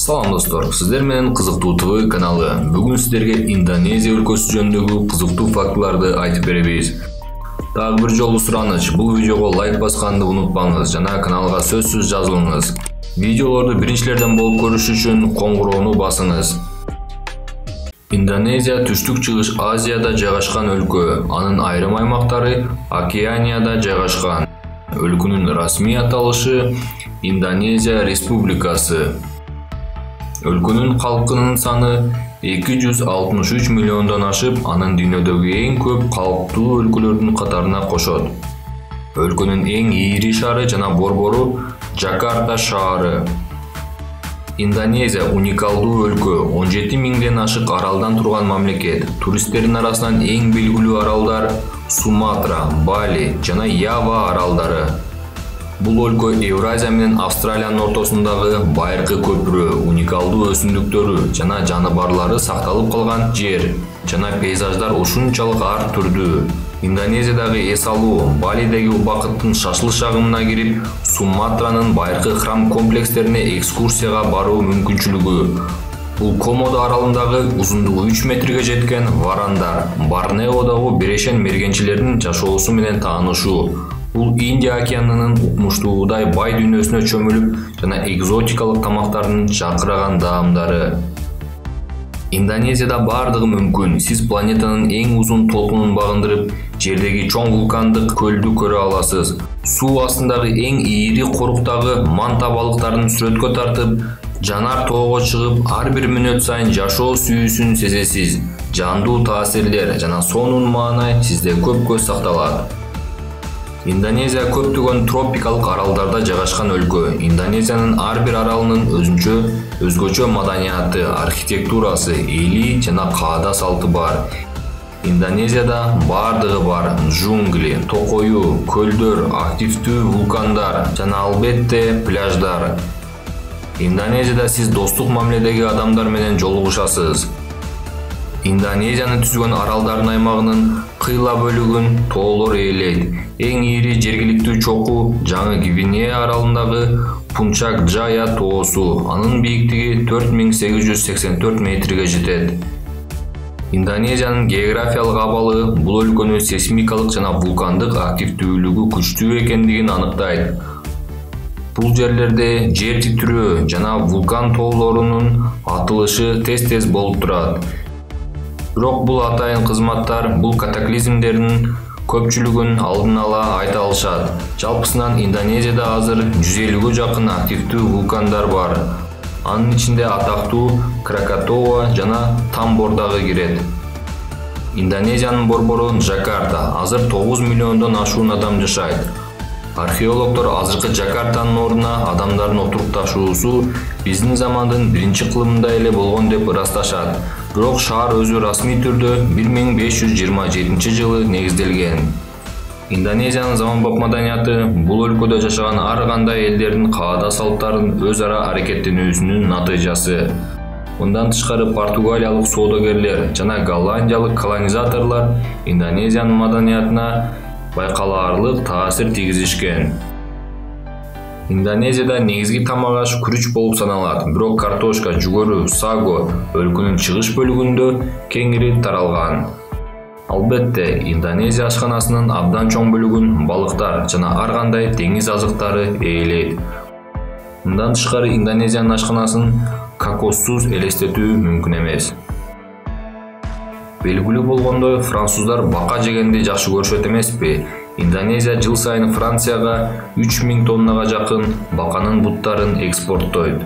Салам достор, сиздер менен Кызыктуу ТВ каналы. Бүгүн сиздерге Индонезия өлкөсү жөнүндөгү кызыктуу фактыларды айтып беребиз. Дагы бир жолу сураныч, бул видеого лайк басканды унутпаңыз жана каналга сөзсүз жазылыңыз. Видеолорду биринчилерден болуп көрүш үчүн коңгуроону басыңыз. Индонезия түштүк-чыгыш Азияда жайгашкан өлкө. Анын айрым аймактары Океанияда жайгашкан. Өлкөнүн расмий аталышы Индонезия Республикасы. Өлкөнүн калкынын саны 263 миллиондон ашып, анын дүйнөдөгү эң көп калктуу өлкөлөрдүн катарына кошот. Өлкөнүн эң ийри шаары жана борбору Джакарта шаары. Индонезия уникалдуу өлкө, 17 миңден ашык аралдан турган мамлекет. Туристтердин арасынан эң белгилүү аралдар Суматра, Бали жана Ява аралдары. Бул өлкө Евразия менен Австралиянын ортосундагы байыркы көпүрө, уникалдуу өсүмдүктөрү жана жаныбарлары сакталып калган жер жана пейзаждар ушунчалык ар түрдүү. Индонезиядагы эс алуу, Балидеги убакыттын шашылыш агымына кирип, Суматранын байыркы храм комплекстерине экскурсияга баруу мүмкүнчүлүгү. Бул Комодо аралындагы узундугу 3 метрге жеткен варандар, Борнеодогу берешен мергенчилердин жашоосу менен таанышуу. Бул Индия океанынын укмуштуудай бай дүйнөсүнө чөмүлүп жана экзотикалык тамактардын жаркыраган даамдары. Индонезияда бардыгы мүмкүн. Сиз планетанын эң узун толкунун багындырып, жердеги чоң вулкандык көлдү көрө аласыз. Суу астындагы эң ийри коруктагы манта балыктарын сүрөткө тартып, жанар тоого чыгып, ар бир мүнөт сайын жашоо сүйүүсүн сезесиз. Жандуу таасирлер жана сонун маанай сизде көпкө сакталат. Индонезия көптөгөн тропикалык аралдарда жайгашкан өлкө. Индонезиянын ар бир аралынын өзгөчө маданияты, архитектурасы, эли жана каада салты бар. Индонезияда бардыгы бар: джунгли, токою, көлдөр, активдүү вулкандар жана албетте пляждар. Индонезияда сиз достук мамиледеги адамдар менен жолугушасыз. Индонезияны түзгөн аралдардын аймагынын кыйла бөлүгүн тоолор ээлейт. Эң ийри жергиликтүү чокуу Жаңы Гвинея аралындагы Пунчак Джая тоосу. Анын бийиктиги 4884 метрге жетет. Индонезиянын географиялык абалы бул өлкөнүн сейсмикалык жана вулкандык активдүүлүгү күчтүү экендигин аныктайт. Бул жерлерде жер титирөө жана вулкан тоолорунун атылышы тез-тез болуп турат. Бирок бул атайын кызматтар бул катаклизмдердин көпчүлүгүн алдын ала айта алышат. Жалпысынан Индонезияда азыр 150-ге жакын активдүү вулкандар бар. Анын ичинде атактуу Кракатоа жана Тамбор дагы кирет. Индонезиянын борбору Джакарта. Азыр 9 миллиондон ашуун адам жашайт. Археологдор азыркы Джакартанын ордуна адамдардын отурукташуусу биздин замандын биринчи кылымында эле болгон деп ырасташат. Бирок шаар өзү расмий түрдө 1527 жылы негизделген. Индонезиянын заманбап маданияты бул өлкөдө жашаган ар кандай элдердин каада салттарын өз ара аракеттенүүсүнүн натыйжасы. Мындан тышкары португалиялык соодагерлер жана голландиялык колонизаторлор Индонезиянын маданиятына байкалаарлык таасир тийгизишкен. Индонезияда негизги тамак аш күрүч болуп саналат, бирок картошка, жүгөрү, саго өлкөнүн чыгыш бөлүгүндө кеңири таралган. Албетте, Индонезия ашканасынын абдан чоң бөлүгүн балыктар жана ар кандай деңиз азыктары ээлейт. Мындан тышкары Индонезиянын ашканасын кокоссуз элестетүү мүмкүн эмес. Белгилүү болгондой, француздар бака жегенди жакшы көрүшөт эмеспи? Индонезия жыл сайын Францияга 3000 тоннага жакын баканын буттарын экспорттойт.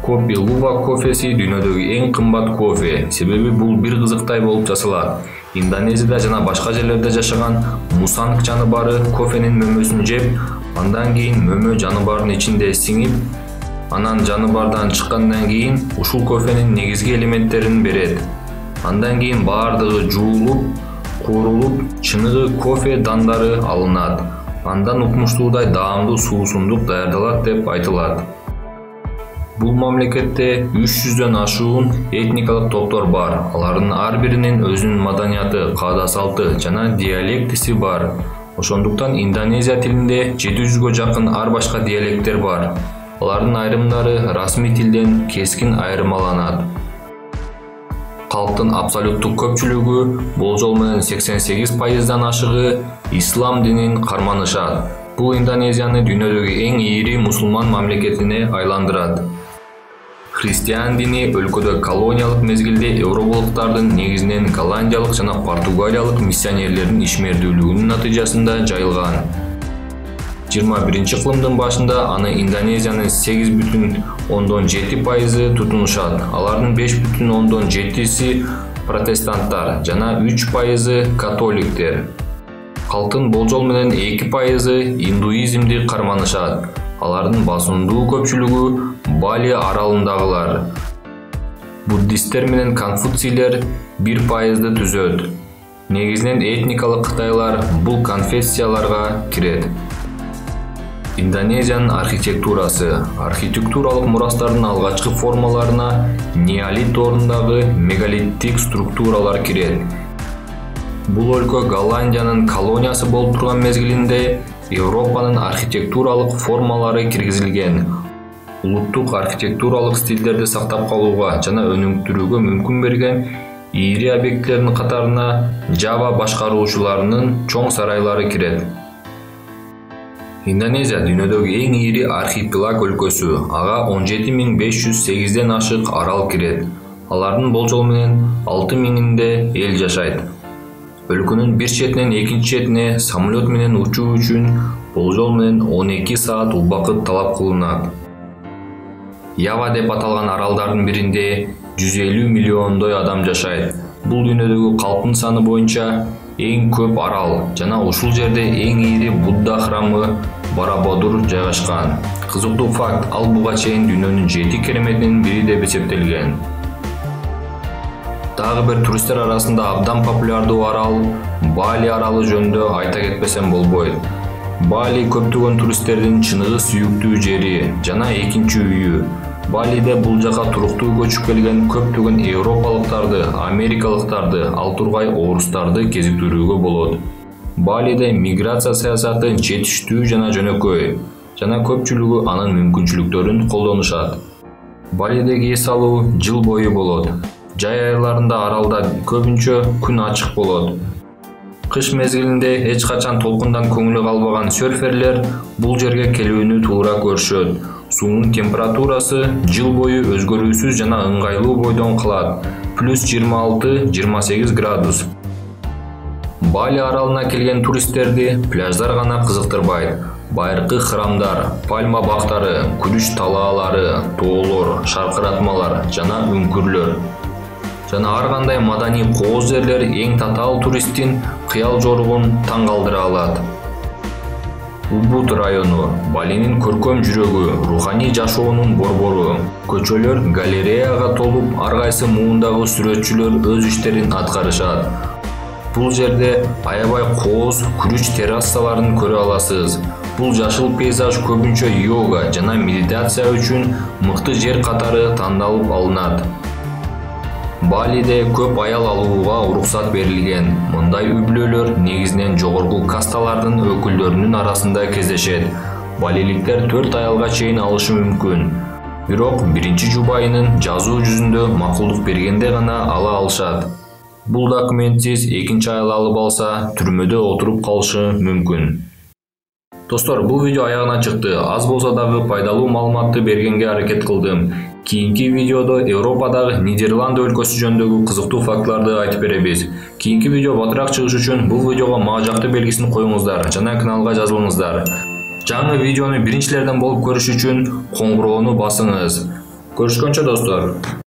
Копи Лувак кофеси дүйнөдөгү эң кымбат кофе, себеби бул бир кызыктай болуп жасалат. Индонезияда жана башка жерлерде жашаган мусанг жаныбары кофенин мөмөсүн жеп, андан кийин мөмө жаныбардын ичинде сиңип, анан жаныбардан чыккандан кийин ушул кофенин негизги элементтерин берет. Андан кийин бардыгы жуулуп, куурулуп, чыныгы кофе дандары алынат. Андан укмуштуудай даамдуу суусундук даярдалат деп айтылат. Бул мамлекетте 300дөн ашуун этникалык топтор бар. Алардын ар биринин өзүнүн маданияты, каада салты жана диалектиси бар. Ошондуктан Индонезия тилинде 700-ге жакын ар башка диалекттер бар. Алардын айрымдары расмий тилден кескин айырмаланат. Калктын абсолюттук көпчүлүгү, болжол менен 88%дан ашыгы ислам динин карманышат. Бул Индонезияны дүйнөдөгү эң ийри мусулман мамлекетине айландырат. Христиан дини өлкөдө колониялык мезгилде европалыктардын негизинен голландиялык жана португалиялык миссионерлердин ишмердүүлүгүнүн натыйжасында жайылган. 21-кылымдын башында аны Индонезиянын 8,7% тутунушат. Алардын 5,7% протестанттар жана 3% католиктер. Калктын болжол менен 2% индуизмди карманышат. Алардын басымдуу көпчүлүгү Бали аралындагылар. Буддисттер менен конфуцийлер 1% түзөт. Негизинен этникалык кытайлар бул конфессияларга кирет. Индонезиянын архитектурасы. Архитектуралык мурастардын алгачкы формаларына неолит ордундагы мегалиттик структуралар кирет. Бул өлкө Голландиянын колониясы болуп турган мезгилинде Европанын архитектуралык формалары киргизилген. Улуттук архитектуралык стилдерди сактап калууга жана өнүктүрүүгө мүмкүн берген ийри объектилердин катарына Жава башкаруучуларынын чоң сарайлары кирет. Индонезия дүйнөдөгү эң ийри архипелаг өлкөсү. Ага 17508ден ашык арал кирет. Алардын болжол менен 6000-де эл жашайт. Өлкөнүн бир четинен экинчи четине самолет менен учуу үчүн болжол менен 12 саат убакыт талап кылынат. Ява деп аталган аралдардын биринде 150 миллиондой адам жашайт. Бул дүйнөдөгү калктын саны боюнча эң көп арал жана ушул жерде эң ийри Будда храмы Барабодур жайгашкан. Кызыктуу факт, ал буга чейин дүйнөнүн 7 кереметинин бири деп эсептелген. Дагы бир туристтер арасында абдан популярдуу арал Бали аралы жөнүндө айта кетпесем болбойт. Бали көптөгөн туристтердин чыныгы сүйүктүү жери жана экинчи үйү. Балиде бул жака туруктуу көчүп келген көптөгөн европалыктарды, америкалыктарды, ал тургай орустарды кезиктирүүгө болот. Балиде миграция саясаты жетиштүү жана жөнөкөй, жана көпчүлүгү анын мүмкүнчүлүктөрүн колдонушат. Балидеги эс алуу жыл бою болот. Жай айларында аралда көбүнчө күн ачык болот. Кыш мезгилинде эч качан толкундан көңүлү калбаган серферлер бул жерге келүүнү туура көрүшөт. Суунун температурасы жыл бою өзгөрүүсүз жана ыңгайлуу бойдон калат. +26-28 градус. Бали аралына келген туристтерди пляждар гана кызыктырбайт. Байыркы храмдар, пальма бактары, күрүч талаалары, тоолор, шаркыратмалар жана үңкүрлөр жана ар кандай маданий кооз жерлер эң татаал туристтин кыял жоругун таң калтыра алат. Убуд району Балинин көркөм жүрөгү, руханий жашоонун борбору. Көчөлөр галереяга толуп, ар кайсы муундагы сүрөтчүлөр өз иштерин аткарышат. Бул жерде аябай кооз, күрүч террасаларын көрө аласыз. Бул жашыл пейзаж көбүнчө йога жана медитация үчүн мыкты жер катары тандалып алынат. Балиде көп аял алууга уруксат берилген. Мындай үй-бүлөлөр негизинен жогорку касталардын өкүлдөрүнүн арасында кездешет. Балиликтер 4 аялга чейин алышы мүмкүн. Бирок 1-жубайынын жазуу жүзүндө макулдук бергенде гана ала алышат. Бул документсиз экинчи аял алып алса, түрмөдө отуруп калышы мүмкүн. Достор, бул видео аягына чыкты. Аз болсо дагы пайдалуу маалыматты бергенге аракет кылдым. Кийинки видеодо Европадагы Нидерланд өлкөсү жөнүндөгү кызыктуу фактыларды айтып беребиз. Кийинки видео батыраак чыгыш үчүн бул видеого мага жакты белгисин коюңуздар жана каналга жазылыңыздар. Жаңы видеону биринчилерден болуп көрүш үчүн коңгуроону басыңыз. Көрүшкөнчө достор.